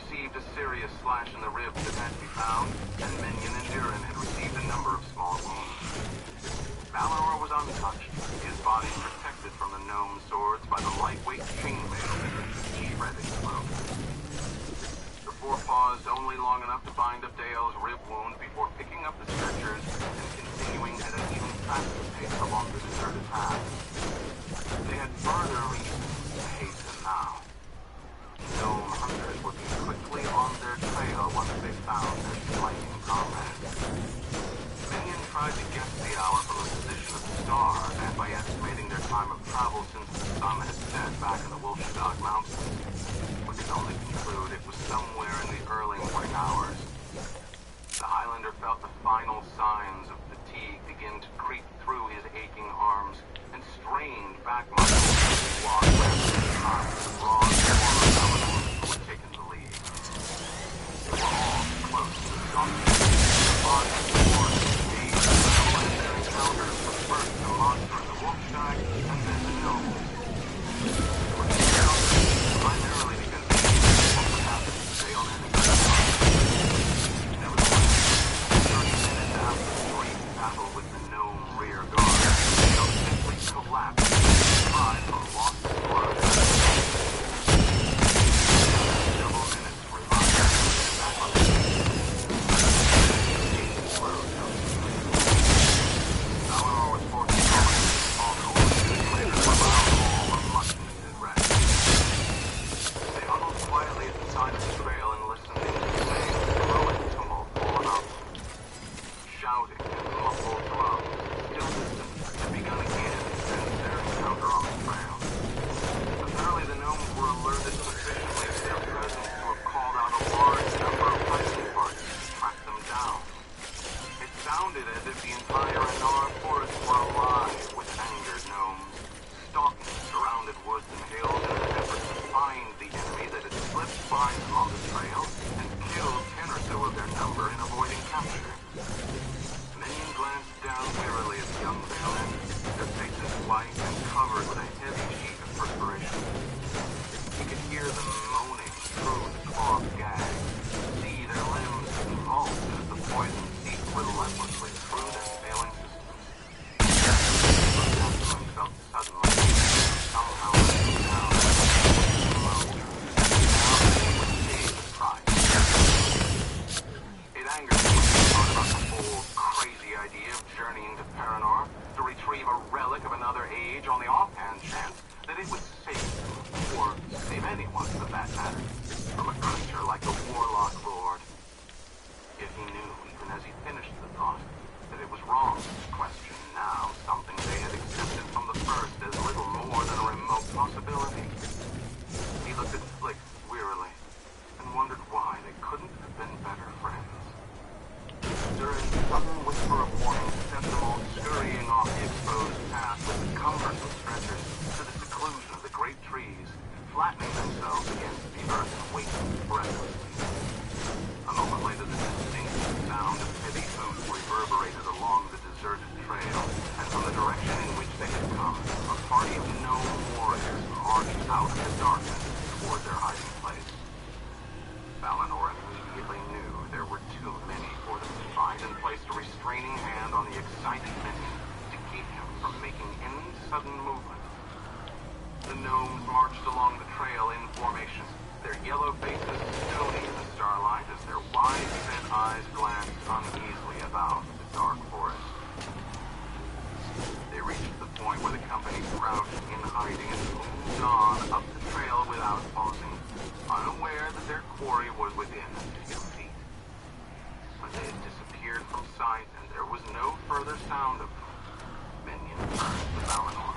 received a serious slash in the ribs that had to be found, and Minion and Durin had received a number of small wounds. Valinor was untouched, his body protected from the gnome swords by the lightweight chainmail that shredded throat. The four paused only long enough to bind up Dale's rib wound before picking up the stretchers and continuing at an even faster pace along the deserted path. They had further reason to hasten now. Gnome hunters would be quickly on their trail once they found their flying comrades. Minion tried to guess the hour from the position of the stars, and by estimating their time of travel since the sun had set back in the Wolfshedog Mountains, we could only conclude it was somewhere in the early morning hours. The Highlander felt the final signs of fatigue begin to creep through his aching arms, and strained back muscles as he walked rapidly behind the broad form of Valinor who had taken the lead. They were all close to the donkey. The bodies of the horse, these Valinor encounters were first the monster of the Wolfshedog, and then the gnome. They were encounters primarily because they knew what would happen if they on any Nevertheless, 30 minutes after the brief battle with the gnome rear guard, simply collapsed by a lost blood. Several minutes reminded back on the Valinor was forced to call it, although later all were much needed rest. They huddled quietly at the side of the trail and listened to the same growing tumult all about them. Shouting and muffled drums, still distant, had begun again since their encounter on the trail. Apparently the gnomes were alerted sufficiently to their presence to have called out a large number of hiking parties to track them down. It sounded as if the entire Anar forest were alive with angered gnomes, stalking surrounded woods and hills in an effort to find the enemy that had slipped by them on the trail and killed 10 or so of their number in avoiding capture. Minion glanced down wearily at the young Valen, their faces white and covered with a heavy sheet of perspiration. He could hear them moaning through the cloth gag, see their limbs convulse as the poison seeped relentlessly through their failing systems. But Jasmine felt suddenly somehow letting down the mode, now that he would pay the price. It angered him when he thought about the whole crazy idea of journeying to Paranor to retrieve a relic of another age on the offhand chance that it would save him, or save anyone for that matter, from a creature like the Warlock Lord. Yet he knew, even as he finished the thought, that it was wrong to question now something they had accepted from the first as little more than a remote possibility. He looked at Flick wearily, and wondered why they couldn't have been better friends. During a sudden whisper of warning sent them all scurrying off the exposed path with the cumbersome stretchers to the seclusion of the great trees, flattening themselves against the earth and waiting breathlessly. A moment later, the distinct sound of heavy boots reverberated along the deserted trail, and from the direction in which they had come, a party of gnome warriors marched out of the darkness toward their hiding place. Valinor immediately knew there were too many for them to find and placed a restraining hand on the excited Minion to keep him from making any sudden movement. The gnomes marched along the trail in formation, their yellow faces stony in the starlight as their wide-set eyes glanced uneasily about the dark forest. They reached the point where the company crouched in hiding and moved on up the trail without pausing, unaware that their quarry was within a few feet. When they had disappeared from sight and there was no further sound of them, Minion turned to Valinor.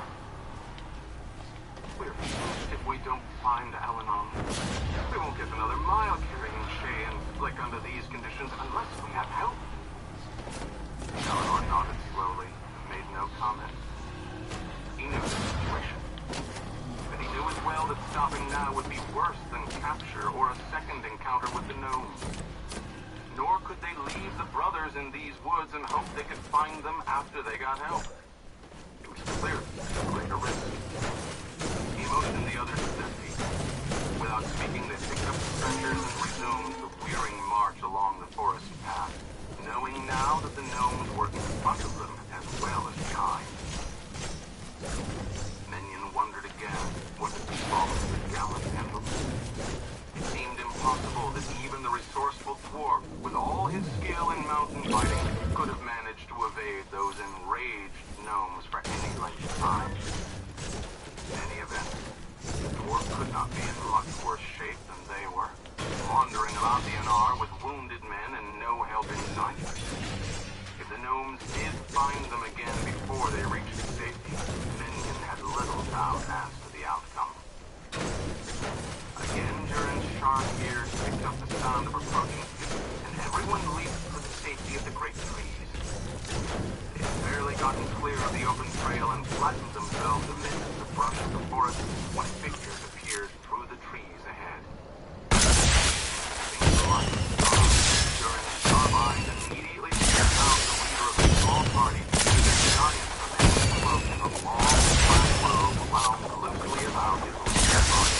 We're finished if we don't find Eleanor. We won't get another mile carrying Shay and Flick under these conditions unless we have help. Eleanor nodded slowly and made no comment. He knew the situation. But he knew as well that stopping now would be worse than capture or a second encounter with the gnomes. Nor could they leave the brothers in these woods and hope they could find them after they got help. It was clearly a greater risk. He motioned the others to their feet. Without speaking, they picked up the stretchers and that even the resourceful dwarf, with all his skill in mountain fighting, could have managed to evade those enraged gnomes for any length of time. In any event, the dwarf could not be in much worse shape than they were, wandering about the Anar with wounded men and no help in sight. If the gnomes did find them again before they reached safety, Minion had little doubt as to the outcome. Again, Durin's sharp ears picked up the sound of approaching feet, and everyone leaped for the safety of the great trees. They had barely gotten clear of the open trail and flattened themselves amidst the brush of the forest when figures appeared through the trees ahead. Durin's sharp-eyed immediately checked out the leader of the small party, with a giant of heavy cloak and a long black robe wound loosely about his lean body.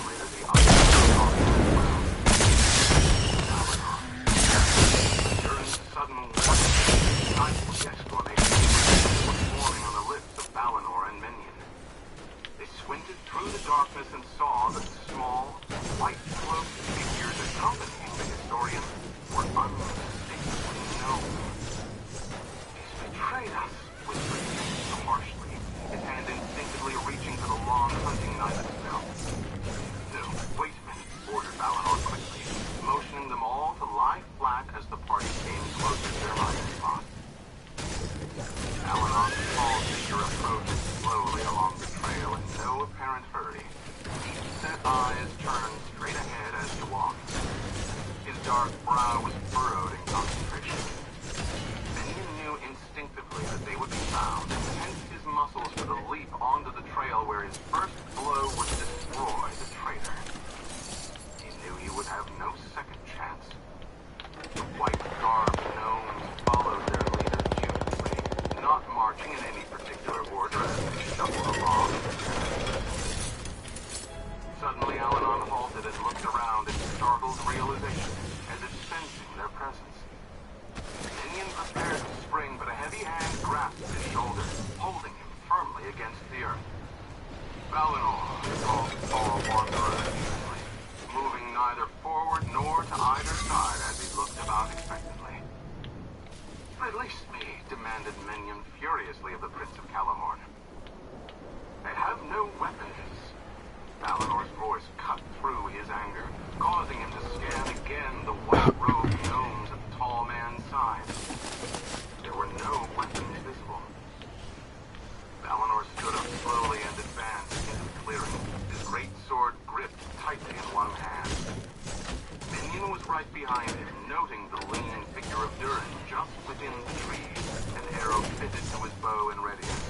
Later, the others saw him as well. Durin's sudden warning, stifled exclamation was forming on the lips of Valinor and Minion. They squinted through the darkness and saw that the small, white-cloaked figures accompanying the historian were unmistakably known. "He's betrayed us," whispered James harshly, his hand instinctively reaching for the long hunting knife at his belt. "No, wait a minute," ordered Valinor quickly, motioning them all to lie flat as the party came closer to their hiding spot. Valinор's tall figure approached slowly along the trail in no apparent hurry. Deep-set eyes turned straight ahead as he walked. His dark brow was furrowed in concentration. Minion knew instinctively that they would be found, and tensed his muscles for the leap onto the trail where his first blow would destroy the traitor. He knew he would have no second chance. The white-garbed gnomes followed their leader dutifully, not marching in any particular order as they shuffled along. Suddenly, Alanon halted and looked around in startled realization, as if sensing their presence. Minion prepared to spring, but a heavy hand grasped his shoulder, holding him firmly against the earth. "Valinor," called the tall wanderer evenly, moving neither forward nor to either side as he looked about expectantly. "Release me," demanded Minion furiously of the Prince of Calamorn. "I have no weapons." Valinor's voice cut through his anger, causing him to scan again the white-robed gnomes at the tall man's side. There were no weapons visible. Valinor stood up slowly and advanced into the clearing, his great sword gripped tightly in one hand. Minion was right behind him, noting the lean figure of Durin just within the trees, an arrow fitted to his bow in readiness.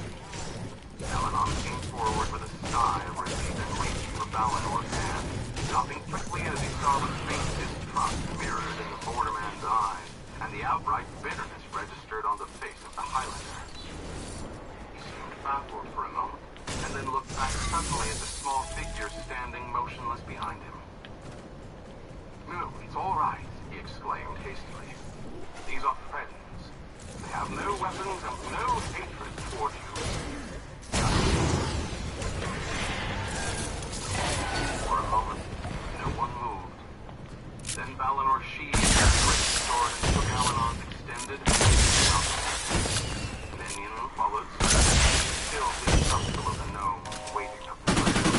Alanon came forward with a sigh of relief and reached for Valinor's hand, stopping quickly as he saw the faint distrust mirrored in the borderman's eyes, and the outright bitterness registered on the face of the Highlander. He seemed baffled for a moment, and then looked back suddenly at the small figure standing motionless behind him. "No, it's all right," he exclaimed hastily. "These are friends. They have no weapons and no hatred toward you." For a moment, no one moved. Then Valinor sheathed his great sword and took Alanon's extended hand. Minion followed, still distrustful of the gnome waiting up the trail.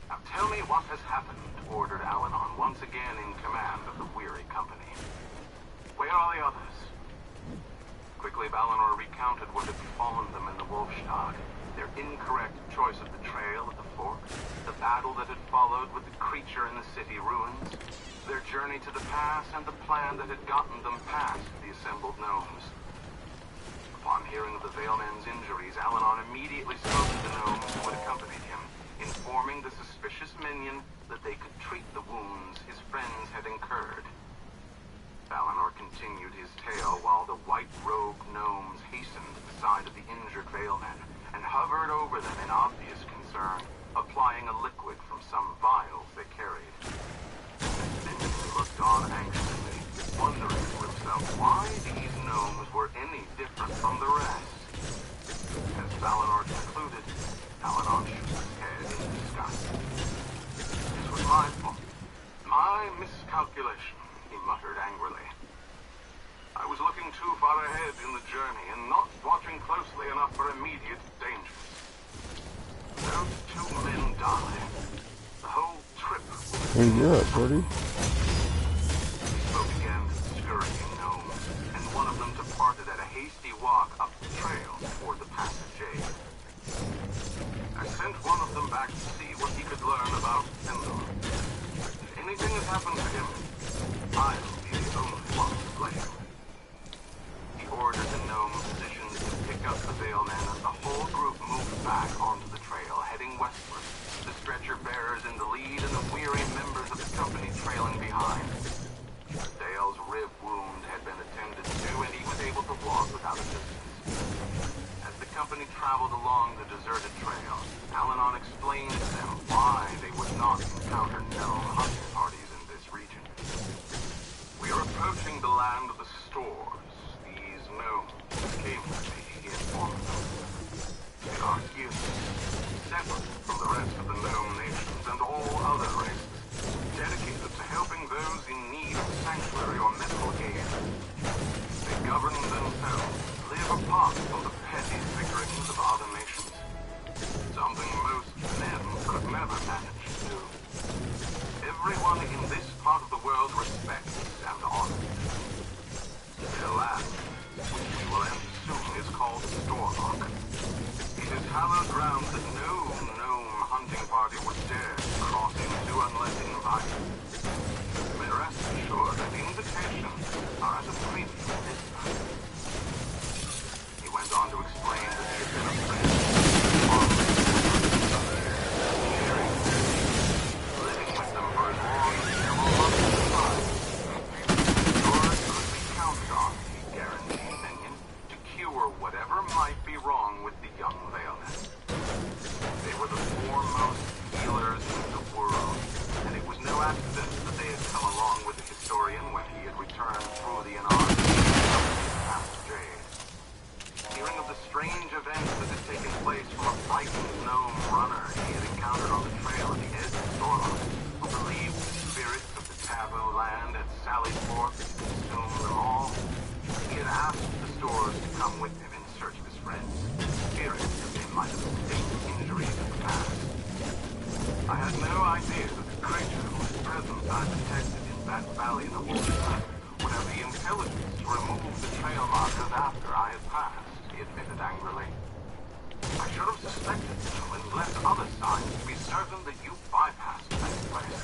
"Now tell me what has happened," ordered Alanon, once again in command of the weary company. "Where are the others?" Quickly, Valinor recounted what had befallen them in the Wolfstag, their incorrect choice of the trail at the fork, the battle that had followed with the creature in the city ruins, their journey to the pass, and the plan that had gotten them past the assembled gnomes. Upon hearing of the Veilman's injuries, Alanon immediately spoke to the gnomes who had accompanied him, informing the suspicious Minion that they could treat the wounds his friends had incurred. Valinor continued his tale while the white-robed gnomes hastened to the side of the injured Veilmen and hovered over them in obvious concern, applying a liquid from some vials they carried. Minion looked on anxiously, wondering to himself why these gnomes were any different from the rest. As Valinor concluded, Alanon shook his head in disgust. "This was my Miscalculation, he muttered angrily. I was looking too far ahead in the journey and not watching closely enough for immediate dangers. Those two men die. The whole trip will Hey, you're up, buddy. He spoke again to the scurrying gnomes, and one of them departed at a hasty walk up the trail toward the passage. I sent one of them back to see what he could learn about Endor. If anything has happened to him, I'll be the only one to blame. He ordered the gnome physicians to pick up the Veilmen, and the whole group moved back onto the trail, heading westward, the stretcher bearers in the lead and the weary members of the company trailing behind. Dale's rib wound had been attended to, and he was able to walk without assistance. As the company traveled along the deserted trail, Al-Anon explained to them why they would not encounter gnome hunting parties in this region. We are approaching the land of the stores. These gnomes came with me, he informed them. They are human, separate from the rest of the gnome nations and all other races, dedicated to helping those in need of sanctuary or medical aid. They govern themselves, live apart from the petty bickerings of other nations. Something most men could never manage to do. Everyone in this part of the world respects and honors them. Their land, which we will enter soon, is called Storlock. It is hallowed ground that no gnome hunting party would dare cross into unless invited. You may rest assured that invitations are at a premium this time. He went on to explain that he had been a friend living with them for as long as several months at a time. Yours could be counted on, he guaranteed Minion, to cure whatever might be wrong with the young Veilmen. They were the foremost healers in the world, and it was no accident that they had come along with the historian when he had returned through the Anarch past Jade. Hearing of the strange events that had taken place from a frightened gnome runner he had encountered on the trail at the edge of Storlock, who believed the spirits of the taboo land had sallied forth to consume them all, he had asked the stores to come with him in search of his friends, fearing that they might have sustained injuries in the past. I had no idea that the creature whose presence I detected in that valley in the woodside would have the intelligence to remove the trail markers after I had passed, he admitted angrily. I should have suspected you and left other signs to be certain that you bypassed that place.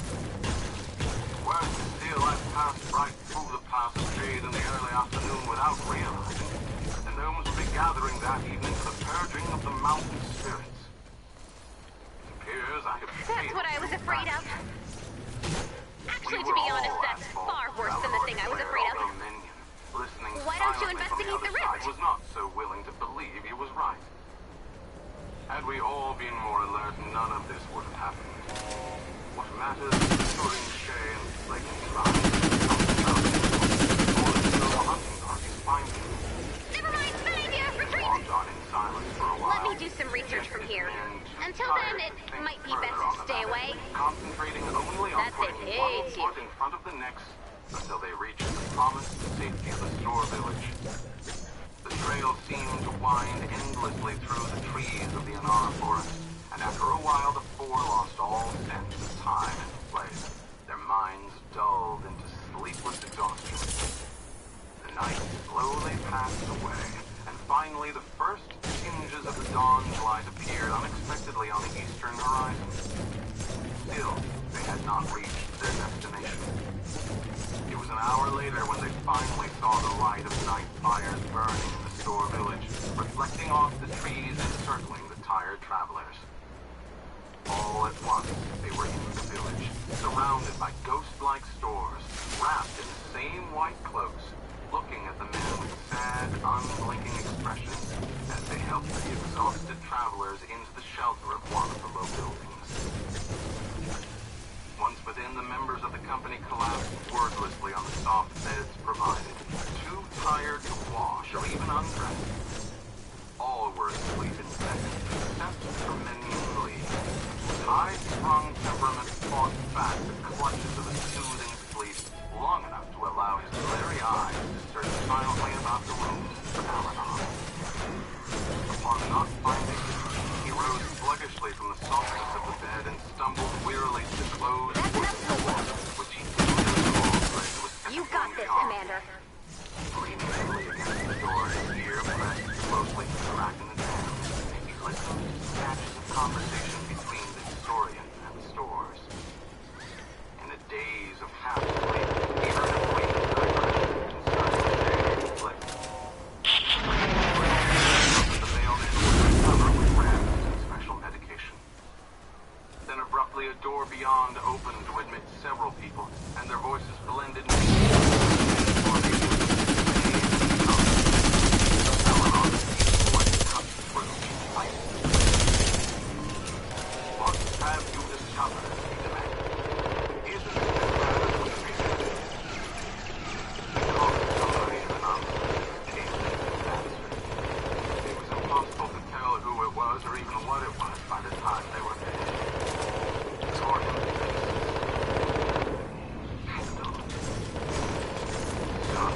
Worse still, I passed right through the pass of Jade in the early afternoon without realizing that the gnomes would be gathering that evening for the purging of the mountain spirits. It appears I have failed. That's what I was afraid of. Actually, to be honest, that's far worse than the thing I was afraid of. Why don't you investigate the rift? I was not so willing to believe he was right. Had we all been more alert, none of this would have happened. What matters is touring Shay and flaking behind or the no hunting parties find him. Never mind, bad idea, retreat! Walked on in silence for a while. Let me do some research from here. Until then, it might be best to stay away. Concentrating only on That's putting it, one it's foot in front of the next until they reach the promised safety of the store village. The trail seemed to wind endlessly through the trees of the Anar forest, and after a while the four lost all sense of time and place. Their minds dulled into sleepless exhaustion. The night slowly passed away, and finally the first tinges of the dawn's light appeared unexpectedly on the eastern horizon. Still, they had not reached their destination. It was an hour later when they finally saw the light of night fires burning in the store village, reflecting off the trees encircling the tired travelers. All at once, they were in the village, surrounded by ghost-like stores, wrapped in the same white cloaks, looking at the men with sad, unblinking expressions as they helped the exhausted travelers into the shelter of one of the low buildings. Once within, the members of the company collapsed wordlessly on the soft beds provided, too tired to wash or even undress. All were asleep in seconds, except for Minion Lee, whose high-strung temperament fought back the clutches of a soothing them to admit several people, and their voices blended. What have you discovered? He demanded. Isn't it as bad as what you said? The summary of an answer came in disaster. It was impossible to tell who it was or even what it was by the time they were finished. Torn him to pieces. Son.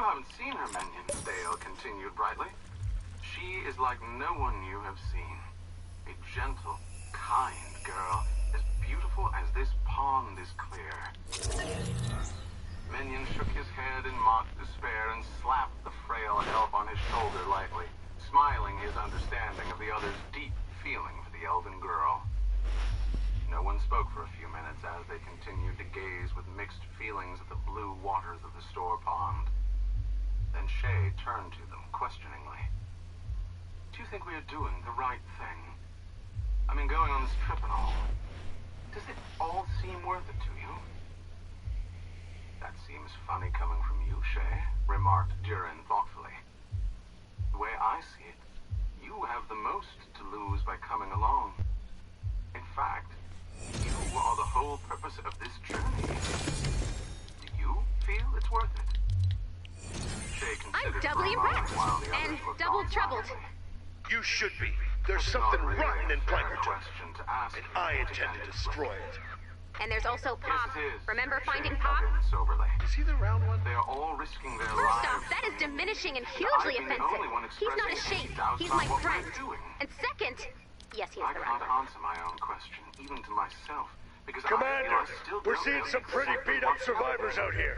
You haven't seen her, minion, Dale continued brightly. She is like no one you have seen. A gentle, kind girl, as beautiful as this pond is clear. Minion shook his head in mock despair and slapped the frail elf on his shoulder lightly, smiling his understanding of the other's deep feeling for the elven girl. No one spoke for a few minutes as they continued to gaze with mixed feelings at the blue waters of the store pond. Then Shay turned to them questioningly. Do you think we are doing the right thing? I mean, going on this trip and all. Does it all seem worth it to you? That seems funny coming from you, Shay, remarked Durin thoughtfully. The way I see it, you have the most to lose by coming along. In fact, you are the whole purpose of this journey. Do you feel it's worth it? Shay I'm considered doubly for a moment impressed. while the And others looked double on troubled. silently. You should be. There's Not something really rotten a in fair Plankerton, question to ask and you, I intend to interjected destroy Flick. it. And there's also Pop. Yes, it is. Remember finding Shay Pop? nodded soberly. Is he the round one? They are all risking their First lives. off, that is diminishing and I've hugely been the offensive. only one He's not a expressing shape. doubts He's about my what we're friend. doing. And second, yes, he is I the can't right one. answer my own question, even to myself, because Commander, I feel I still we're don't seeing know some pretty exactly beat-up what's survivors happening. out here.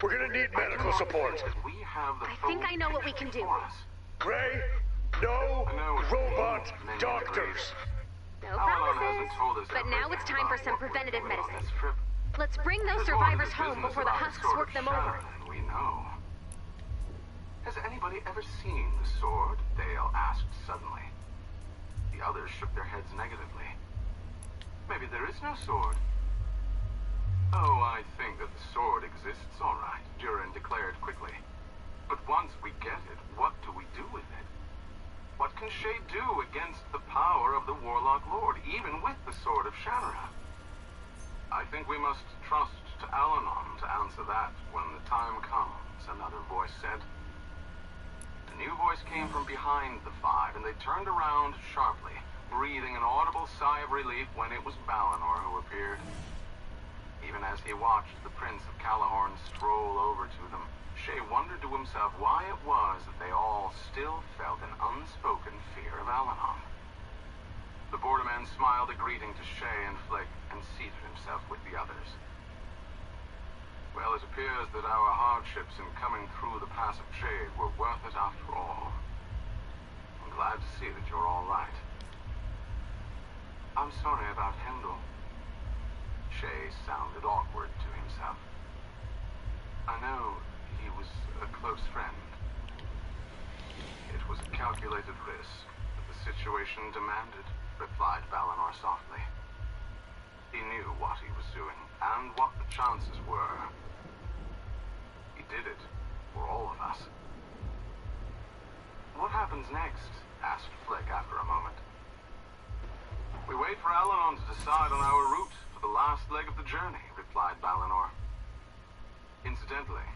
We're gonna need I do medical not support. think that we have the I think full I know what we can picture do. before us. Gray, no I know what you robot mean, Minion doctors. No Alan promises. hasn't told us But now it's everything time for about some what we're preventative doing on medicine. this trip. Let's bring those There's more to survivors this home business before the about husks sword work of them shadow over. than we know. Has anybody ever seen the sword? Dale asked suddenly. The others shook their heads negatively. Maybe there is no sword. Oh, I think that the sword exists all right, Durin declared quickly. But once we get it, what do we do with it? What can Shay do against the power of the Warlock Lord, even with the Sword of Shannara? I think we must trust to Al-Anon to answer that when the time comes, another voice said. A new voice came from behind the five, and they turned around sharply, breathing an audible sigh of relief when it was Balinor who appeared. Even as he watched the Prince of Callahorn stroll over to them, Shay wondered to himself why it was that they all still felt an unspoken fear of Al-Anon. The borderman smiled a greeting to Shay and Flick and seated himself with the others. Well, it appears that our hardships in coming through the Pass of Jade were worth it after all. I'm glad to see that you're all right. I'm sorry about Hendel. Shay sounded awkward to himself. I know he was a close friend. It was a calculated risk that the situation demanded, replied Balinor softly. He knew what he was doing, and what the chances were. He did it for all of us. What happens next? Asked Flick after a moment. We wait for Al-Anon to decide on our route for the last leg of the journey, replied Balinor. Incidentally,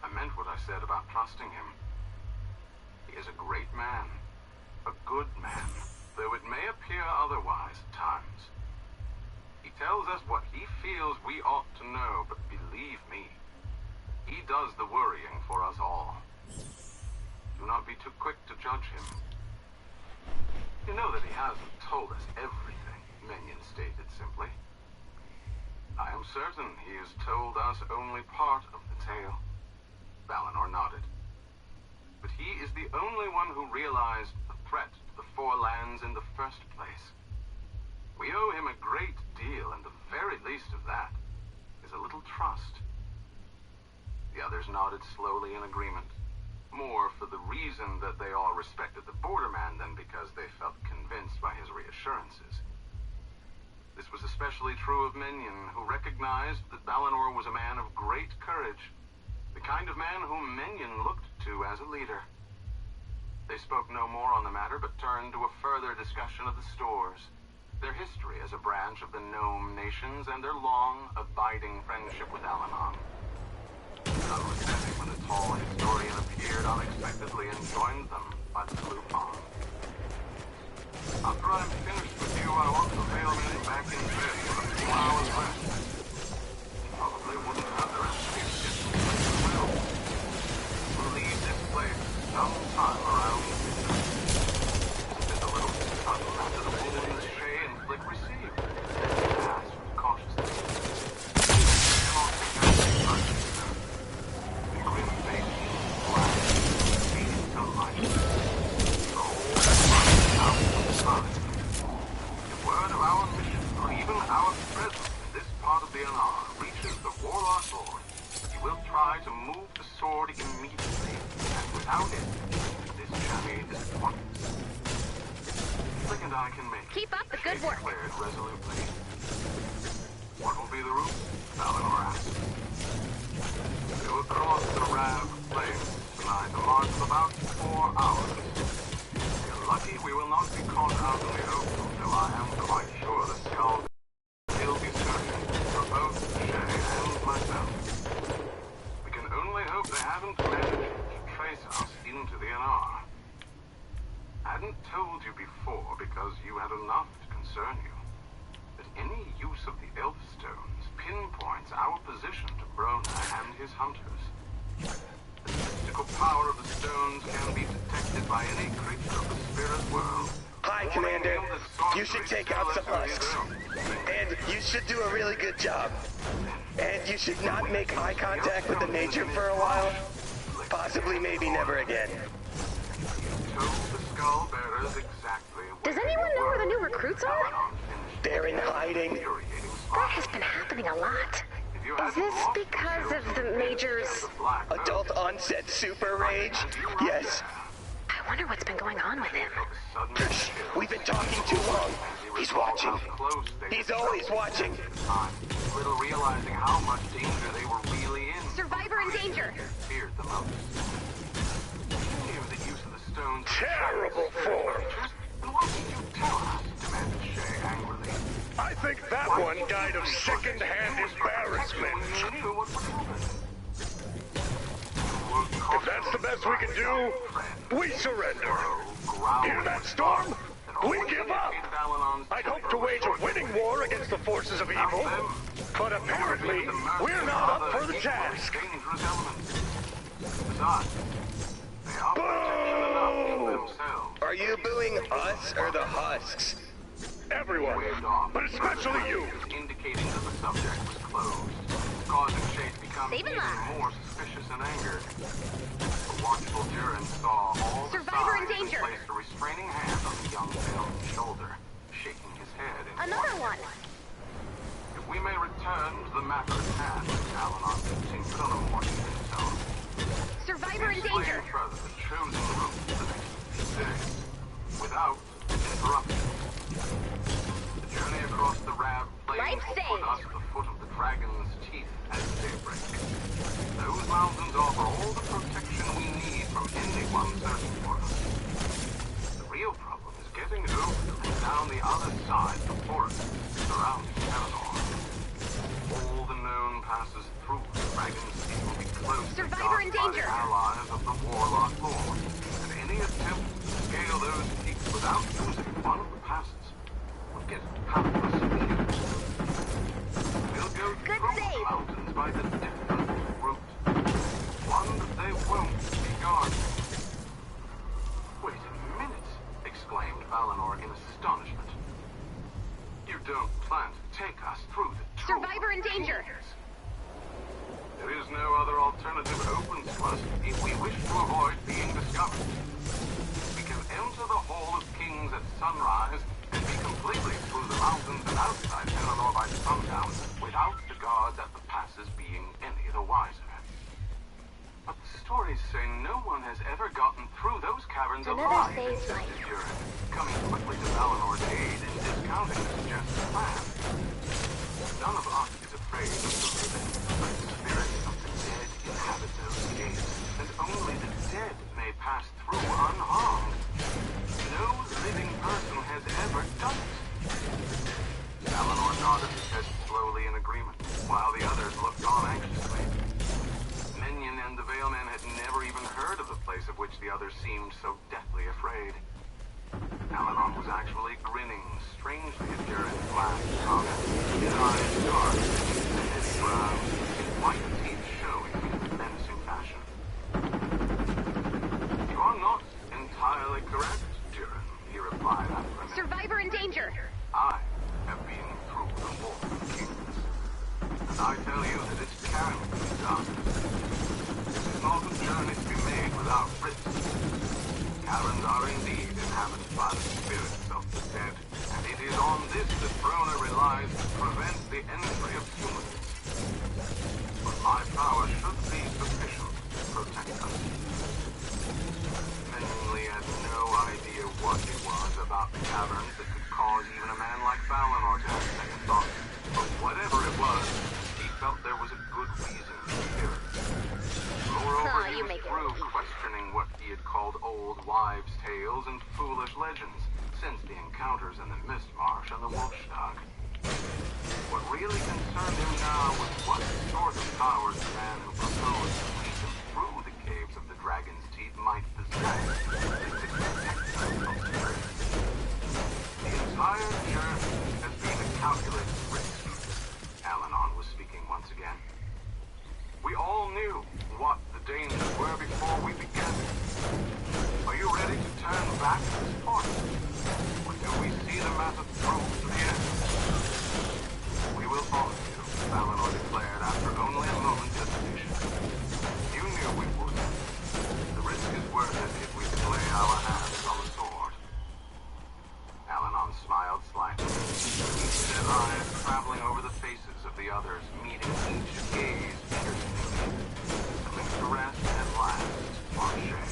I meant what I said about trusting him. He is a great man, a good man, though it may appear otherwise at times. He tells us what he feels we ought to know, but believe me, he does the worrying for us all. Do not be too quick to judge him. You know that he hasn't told us everything, Minion stated simply. I am certain he has told us only part of the tale. Balinor nodded. But he is the only one who realized the threat to the Four Lands in the first place. We owe him a great deal, and the very least of that is a little trust. The others nodded slowly in agreement, more for the reason that they all respected the borderman than because they felt convinced by his reassurances. This was especially true of Minion, who recognized that Balinor was a man of great courage, the kind of man whom Minion looked to as a leader. They spoke no more on the matter, but turned to a further discussion of the stores, their history as a branch of the Gnome nations, and their long, abiding friendship with Al-Anon. The sun was setting when the tall historian appeared unexpectedly and joined them by the blue pond. After I'm finished with you, I want to bail me back in bed for a few hours rest. Probably wouldn't have the rest of you get to sleep as well. try to move the sword immediately, and without it, this journey is pointless. Flick and I can make it. Keep up the good work. Declared resolutely. What will be the route? Valinor asked. To across the Rav Plains tonight, a march of about 4 hours. If you're lucky, we will not be caught out in the open, though I am quite sure the skull will be searching for both Shay and myself. We can only hope they haven't managed to trace us into the NR. I hadn't told you before because you had enough to concern you. But any use of the Elf Stones pinpoints our position to Brona and his hunters. The mystical power of the stones can be detected by any creature of the spirit world. Hi, Commander. You should take out some husks. And you should do a really good job. And you should not make eye contact with the nature for a while. Possibly, maybe never again. Does anyone know where the new recruits are? They're in hiding. That has been happening a lot. Is this because of the Major's... Adult onset super rage? Yes. I wonder what's been going on with him. We've been talking too long. He's watching. He's always watching. Little realizing how much danger they were really in. Survivor in danger. Feared the most. He knew the use of the stones. Terrible form. Then why did you tell us? Demanded Shay angrily. I think that one died of second-hand embarrassment. We knew what would happen. If that's the best we can do, we surrender. Hear that, Storm? We give up. I'd hope to wage a winning war against the forces of evil, but apparently we're not up for the task. Boo! Are you booing us or the husks? Everyone, but especially you. Indicating that the subject was closed, causing Shay to become Save him even up. more suspicious and angered. The watchful Durin saw all the Survivor in signs and danger. placed a restraining hand on the young Bailman's shoulder, shaking his head in Another one. If we may return to the matter at hand, Alanon continued on a more even tone. Survivor in Explain danger. further the chosen route to the next few days, without interruption. The journey across the Rab Plains Life will put saved. us at the foot of the dragon's teeth at daybreak. Those mountains offer all the protection we need from anyone searching for us. The real problem is getting over and down the other side of the forest surrounding Paranor. All the known passes through the dragon's teeth will be closely Survivor in guarded by the danger. allies of the Warlock Lord, and any attempt to scale those peaks without using one of the passes will get powerless immediately. We'll go Good through the save. mountains by the different route, one that they won't be guarded. Wait a minute, exclaimed Valinor in astonishment. You don't plan to take us through the tunnel Survivor in of danger. Kings. There is no other alternative open to us if we wish to avoid being discovered. We can enter the Hall of Kings at sunrise and be completely through the mountains and outside Paranor by sundown without the guards at the passes being any the wiser. But the stories say no one has ever gotten through those caverns Another alive, save insisted point. Durin, coming quickly to Valinor's aid in discounting the suggested plan. None of us is afraid of the living, but the spirits of the dead inhabit those gates, and only the dead may pass through unharmed. No living person has ever done it. Valinor nodded his head slowly in agreement, while the others looked on anxiously. Minion and the Veilmen had never even heard of the place of which the others seemed so deathly afraid. Alanon was actually grinning strangely at Durin's last comment, his eyes dark beneath the heavy brows, his white teeth showing in a menacing fashion. You are not entirely correct, Durin, he replied after a minute. Survivor in danger. I have been through the Hall of Kings, and I tell you that it can be done. This is not a journey to be made without risk. Caverns are indeed inhabited by the spirits of the dead, and it is on this that Brona relies to prevent the entry of humans. But my power should be sufficient wives' tales and foolish legends since the encounters in the Mist Marsh and the Wolfstag. What really concerned him now was what sort of powers the man who proposed to lead him through the caves of the Dragon's Teeth might possess that could protect them from threats. The entire journey has been a calculated risk. Al-Anon was speaking once again. We all knew what the dangers were before we began. Are you ready to turn back at this point? Or do we see the massive proof to the end? We will follow you, Al-Anon declared after only a moment's hesitation. You knew we would. The risk is worth it if we can lay our hands on the sword. Al-Anon smiled slightly. Each set eyes traveling over the faces of the others, meeting each gaze piercingly. Coming to rest at last on Shay.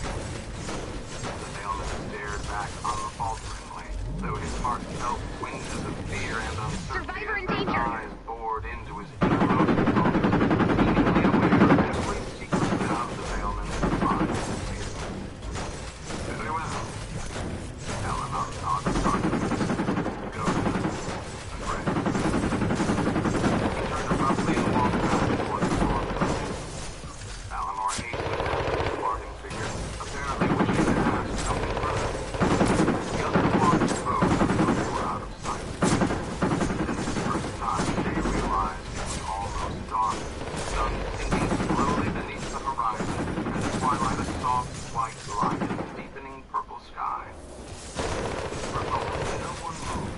The mailman stared back unfalteringly, though his heart felt twinges of fear and uncertainty. Survivor in as his danger! eyes bored into his innermost thoughts, seemingly aware of every secret doubt the mailman's mind concealed. Very well. Al-Anon nodded confidence. Go ahead. And rest. He turned abruptly and walked back toward the door. Eleanor hastened after the departing figure, apparently wishing to ask something further. The other dwarves spoke until they were out of sight. Then for the first time, Shay realized it was almost dawn. The sun sinking slowly beneath the horizon, and the twilight a soft white light in the deepening purple sky. For a moment, no one moved.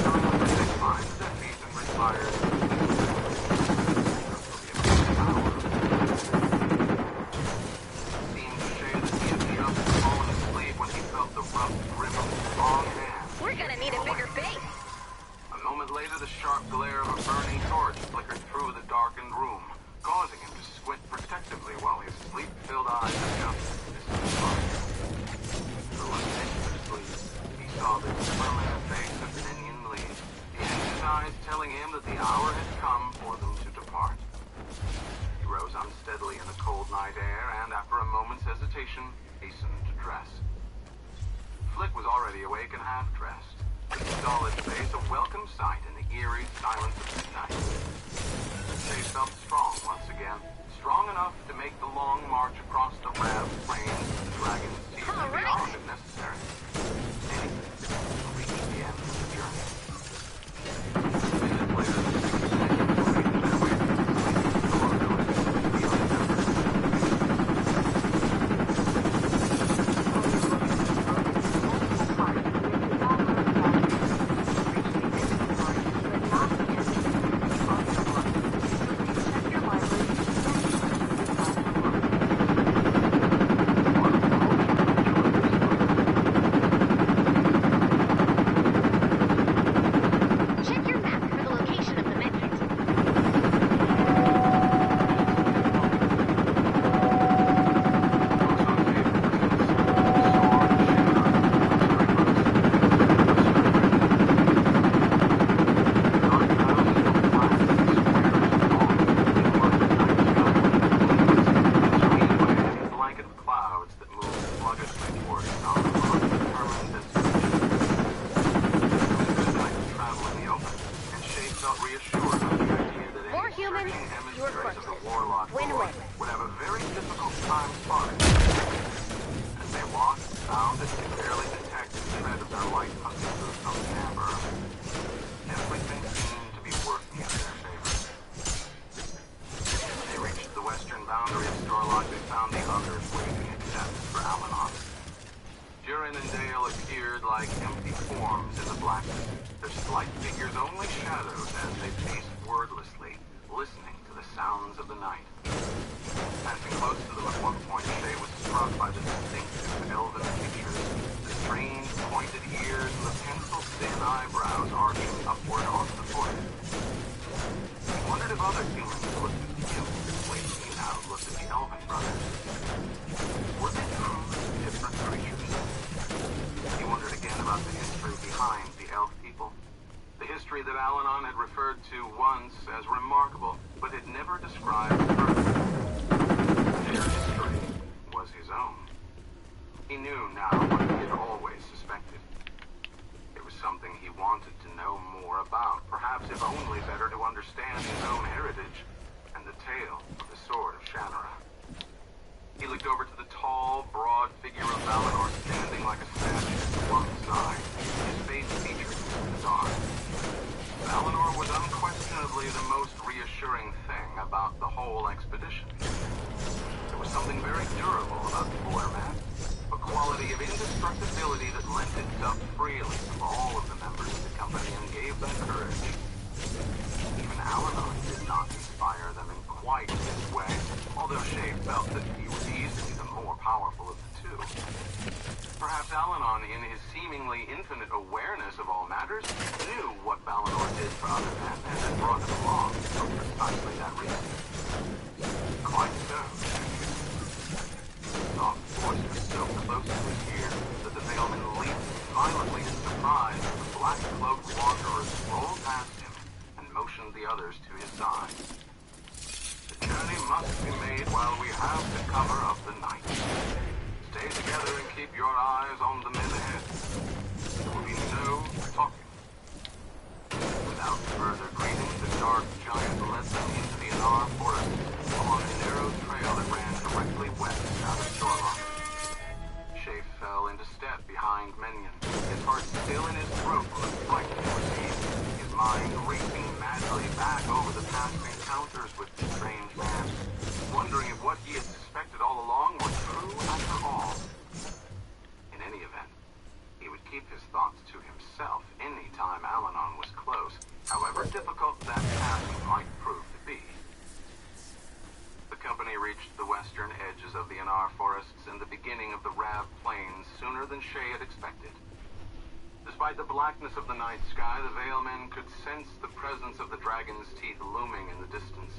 Someone they climbed their feet and retired. Seemed to Shay that he had just fallen asleep when he felt the rough grip of a strong hand. We're gonna need a bigger base. A moment later, the sharp glare of a burning torch flickered through the darkened room, causing him to squint protectively while his sleep-filled eyes adjusted to this new light. Through a mist of sleep, he saw the permanent face of Minion Lee, the anxious eyes telling him that the hour had come for them to depart. He rose unsteadily in the cold night air and, after a moment's hesitation, hastened to dress. Flick was already awake and half-dressed, his stolid face a welcome sight in the eerie silence of midnight. Shay felt strong once again, strong enough to make the long march across the ravaged plains to the Dragon's Teeth and beyond if necessary. Anything to reach the end of the journey. Minutes later, the six men were making their way through the sleeping door noticing the field effort. Check your map for the location of the medkit. Blanket of clouds that moved sluggishly toward Al-Anon, determined as travel in the open, and Shay felt reassured by the idea that More any humans, searching fewer emissaries of the corpses. warlock Win-win. lord would have a very difficult time spotting them. As they walked, found that they barely detected the tread of their light hunting boots on the amber. Everything seemed to be working in their favor. When they reached the western boundary of Starlock, they found the others waiting in depth for Al-Anon. Durin and Dale appeared like empty forms in the blackness, their slight figures only shadows as they paced wordlessly, listening to the sounds of the night. Passing close to them at one point, Shay was struck by the distinctive elven features, the strange pointed ears and the pencil-thin eyebrows arching upward onto the forehead. He wondered if other humans looked at him the way he now looked at the elven brothers. Were they truly different creatures? He wondered again about the history behind the elf people. The history that Al-Anon had referred to once as remarkable, but had never described further. Their history was his own. He knew now about the whole expedition. There was something very durable about the format, a quality of indestructibility that lent itself freely to all of the members of the company and gave them courage. Even Al-Anon did not inspire them in quite this way, although Shay felt that he was easily the more powerful of the two. Perhaps Al-Anon, in his seemingly infinite awareness of all matters, knew what Valinor did for other men and had brought him along for precisely that reason. Quite so. The soft voice was so close to his ear that the Veilman leaped violently in surprise as the black-cloaked wanderers rolled past him and motioned the others to his side. The journey must be made while we have the cover of the night. Stay together and keep your eyes on the men ahead. There will be no talking. Without further greeting, the dark giant led them into the Anar forest along a narrow trail that ran directly west out of Shoreline. Shay fell into step behind Menyon, his heart still in his throat from the fright he received, his mind racing madly back over the past encounters with the strange man, wondering if what he had suspected all along was true after all. In any event, he would keep his thoughts to himself any time Al-Anon was close, however difficult that task might prove to be. The company reached the western edges of the Anar forests and the beginning of the Rab Plains sooner than Shay had expected. Despite the blackness of the night sky, the Veilmen could sense the presence of the dragon's teeth looming in the distance.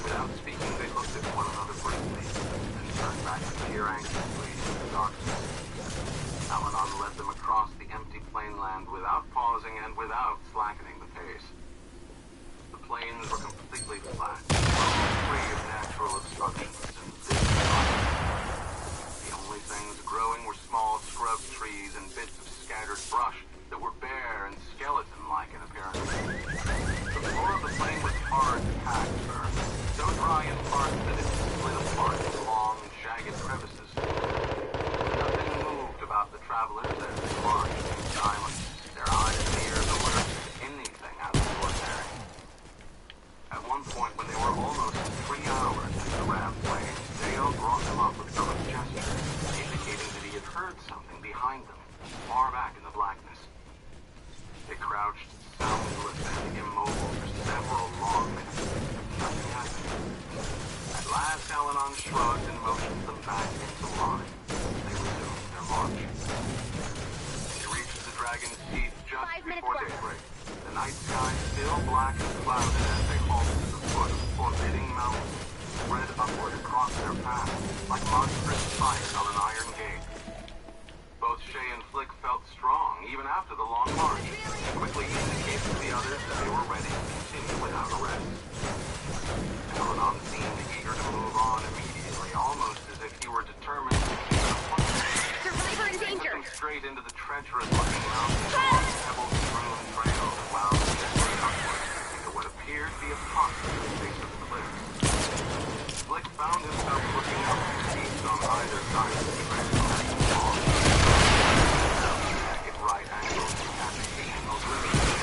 Without speaking, they looked at one another briefly, and turned back to peer anxiously into the darkness. Al-Anon led them across the empty plainland without pausing and without slackening the pace. The plains were completely flat, free of natural obstructions, and this the only things growing were small scrub trees and bits of scattered brush that were bare and skeleton-like in appearance. The floor of the plain was hard packed earth, so dry in parts that it split apart into long, jagged crevices. Nothing moved about the travelers as they marched in silence, their eyes and ears alert to anything out of the ordinary. At one point, when they were almost 3 hours into the Rab Plains, Dale brought them up with some gesture, indicating that he had heard something behind them, far back in the blackness. They crouched soundless and immobile for several long minutes. Nothing happened. At last, Al-Anon shrugged and motioned them back into line. They resumed their march. They reached the dragon's teeth just before daybreak. The night sky still black and clouded as they halted at the foot of the forbidding mountain, spread upward across their path like monstrous spikes on an iron gate. Both Shay and Flick felt strong, even after the long march, and quickly indicated to the others that they were ready to continue without a rest. Al-Anon seemed eager to move on immediately, almost as if he were determined to keep an appointment. Survivor in danger! They took them straight into the treacherous-looking mountains along pebble-strewn trails that wound gently upward into what appeared to be a pocket at the base of the cliffs. Flick found himself looking up to peaks on either side of the trail. Right angles and occasional glimmers.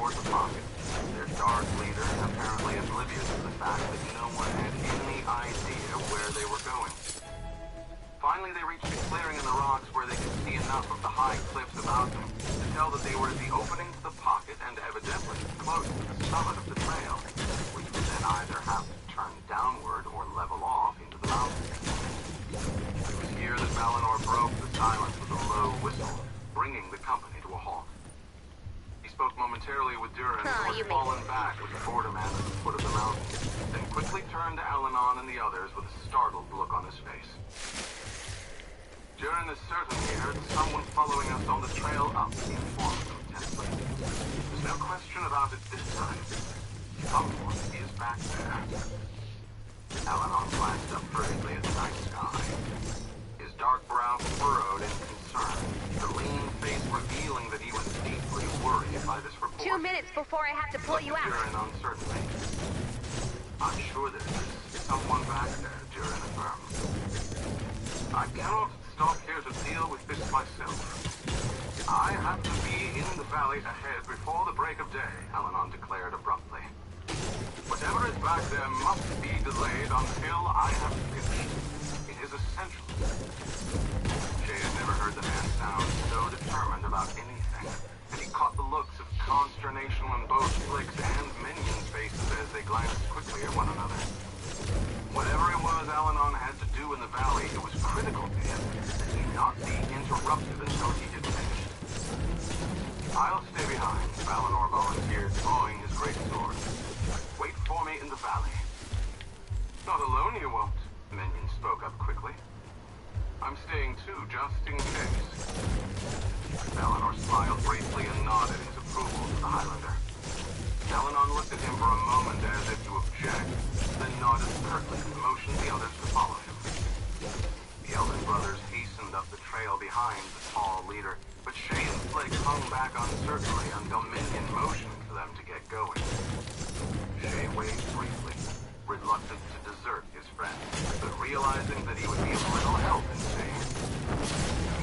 Their dark leader, apparently oblivious to the fact that no one had Finally, they reached a clearing in the rocks where they could see enough of the high cliffs about them to tell that they were at the opening to the pocket and evidently close to the summit of the trail, which would then either have to turn downward or level off into the mountains. It was here that Valinor broke the silence with a low whistle, bringing the company to a halt. He spoke momentarily with Durin, who had fallen back with the border man at the foot of the mountain, then quickly turned to Alanon and the others with a startled look on his face. Durin has certainly heard someone following us on the trail up, he informed them tensely. There's no question about it this time. Someone is back there. Alanon glanced up hurriedly at the night sky. His dark brow furrowed in concern, the lean face revealing that he was deeply worried by this report. 2 minutes before I have to pull you out. Durin uncertainly. I'm sure there is someone back there, Durin affirmed. I cannot stop here to deal with this myself. I have to be in the valley ahead before the break of day, Alanon declared abruptly. Whatever is back there must be delayed until I have finished. It is essential. Jay had never heard the man sound so determined about anything, and he caught the looks of consternation on both Flick's and Minion's faces as they glanced quickly at one another. Whatever it was Alanon had to do in the valley, it was critical to him that he not be interrupted until he had finished. I'll stay behind, Valinor volunteered, drawing his greatsword. Wait for me in the valley. Not alone you won't, Minion spoke up quickly. I'm staying too, just in case. Valinor smiled briefly and nodded his approval to the Highlander. Alanon looked at him for a moment as if to object, then nodded curtly and motioned the others to follow him. The Elden brothers hastened up the trail behind the tall leader, but Shay and Flick hung back uncertainly until Minion motioned for them to get going. Shay waved briefly, reluctant to desert his friend, but realizing that he would be of little help in staying.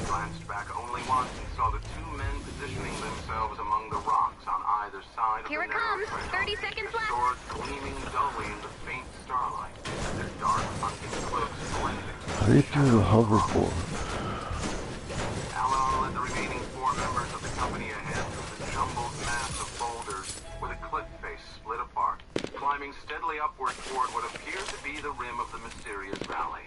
He glanced back only once and saw the two men positioning themselves among the rocks on either side of Here the it narrow comes. trail, 30 seconds their left. swords gleaming dully in the faint starlight, their dark hunting cloaks blending. How do you do the hoverboard? Alanon led the remaining 4 members of the company ahead through the jumbled mass of boulders where the cliff face split apart, climbing steadily upward toward what appeared to be the rim of the mysterious valley.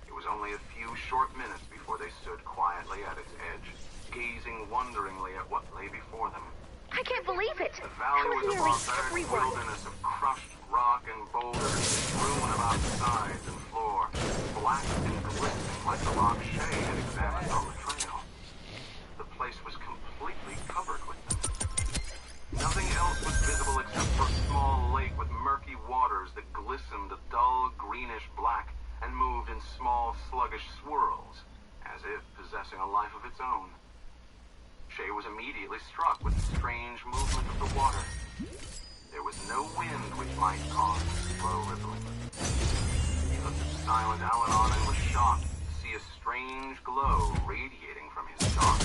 It was only a few short minutes before they stood quietly at its edge, gazing wonderingly at what lay before them. I can't believe it. The valley How was a nearly barbaric everyone. wilderness of crushed rock and boulders strewn about the sides and floor, black and glistening like the rock Shay had examined on the trail. The place was completely covered with them. Nothing else was visible except for a small lake with murky waters that glistened a dull greenish black and moved in small sluggish swirls, as if possessing a life of its own. Shay was immediately struck with the strange movement of the water. There was no wind which might cause slow rippling. He looked at the silent Alanon and was shocked to see a strange glow radiating from his dark,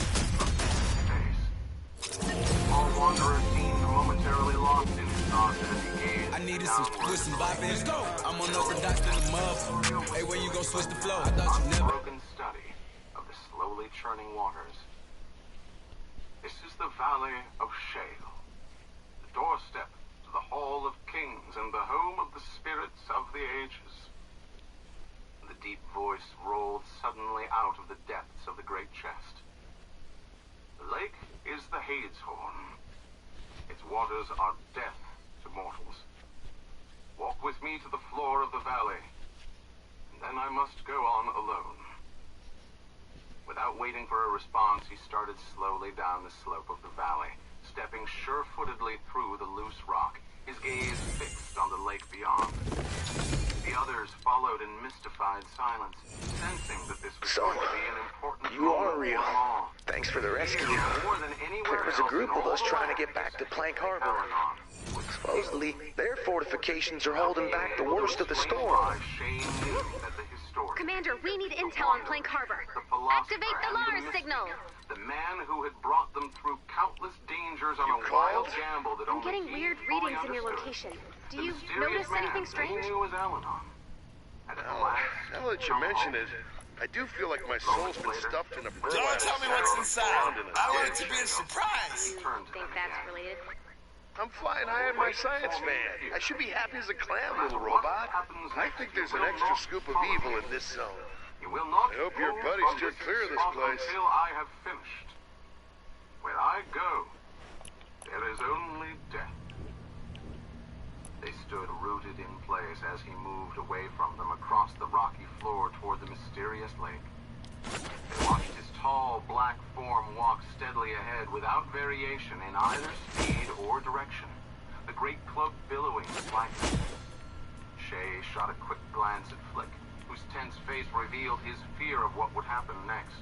face. All wanderers seemed momentarily lost in his thoughts as he gazed I needed some with some bop in. I'm unorthodox in the mud. Hey, where you go switch the flow? I thought you never. Unbroken study of the slowly churning waters. This is the Valley of Shale, the doorstep to the Hall of Kings and the home of the spirits of the ages. The deep voice rolled suddenly out of the depths of the great chest. The lake is the Hadeshorn. Its waters are death to mortals. Walk with me to the floor of the valley, and then I must go on alone. Without waiting for a response, he started slowly down the slope of the valley, stepping sure-footedly through the loose rock, his gaze fixed on the lake beyond. The others followed in mystified silence, sensing that this was going to be an important You moment are for real. them all. Thanks for the rescue. More than anywhere There was a else group in of all us the trying to land, get back to Plank Harbor. Alanon was Supposedly, their fortifications are holding back the worst of the storm. Commander, we need intel on Plank Harbor. Activate the Lars signal. The man who had brought them through countless dangers on You a wild called? gamble that I'm only getting he weird fully readings in your understood. location. Do The you mysterious notice man anything they strange? knew was Alanon. And at last, Now that you mention it, I do feel like my soul's been stuffed in a burlap. Don't tell me what's inside. I want it to be a surprise. Think that's related? I'm flying high on my science fan. I should be happy as a clam, little robot. I think there's an extra scoop of evil in this zone. You will not. I hope your buddy steered clear of this place. Until I have finished. Where I go, there is only death. They stood rooted in place as he moved away from them across the rocky floor toward the mysterious lake. They watched his tall, black form walk steadily ahead without variation in either speed or direction, the great cloak billowing slightly. Shay shot a quick glance at Flick, whose tense face revealed his fear of what would happen next.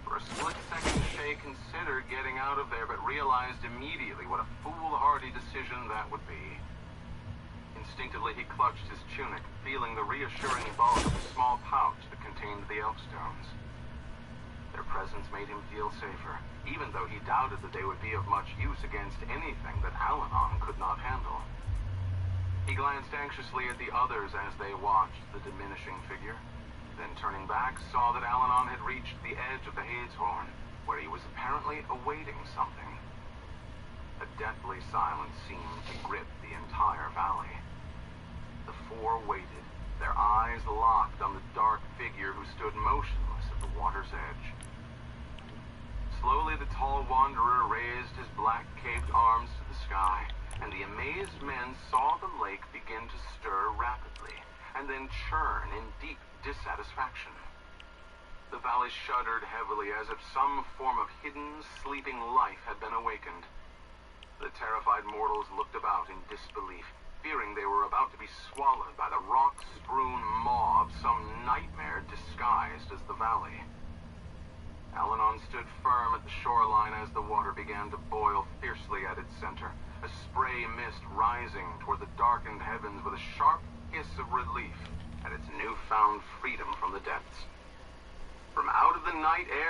For a split second, Shay considered getting out of there, but realized immediately what a foolhardy decision that would be. Instinctively, he clutched his tunic, feeling the reassuring bulk of the small pouch that contained the elf stones. Their presence made him feel safer, even though he doubted that they would be of much use against anything that Al-Anon could not handle. He glanced anxiously at the others as they watched the diminishing figure, then turning back, saw that Al-Anon had reached the edge of the Hades Horn, where he was apparently awaiting something. A deathly silence seemed to grip the entire valley. The four waited, their eyes locked on the dark figure who stood motionless at the water's edge. Slowly, the tall wanderer raised his black-caped arms to the sky, and the amazed men saw the lake begin to stir rapidly, and then churn in deep dissatisfaction. The valley shuddered heavily as if some form of hidden, sleeping life had been awakened. The terrified mortals looked about in disbelief, fearing they were about to be swallowed by the rock-strewn maw of some nightmare disguised as the valley. Al-Anon stood firm at the shoreline as the water began to boil fiercely at its center, a spray mist rising toward the darkened heavens with a sharp hiss of relief at its newfound freedom from the depths. From out of the night air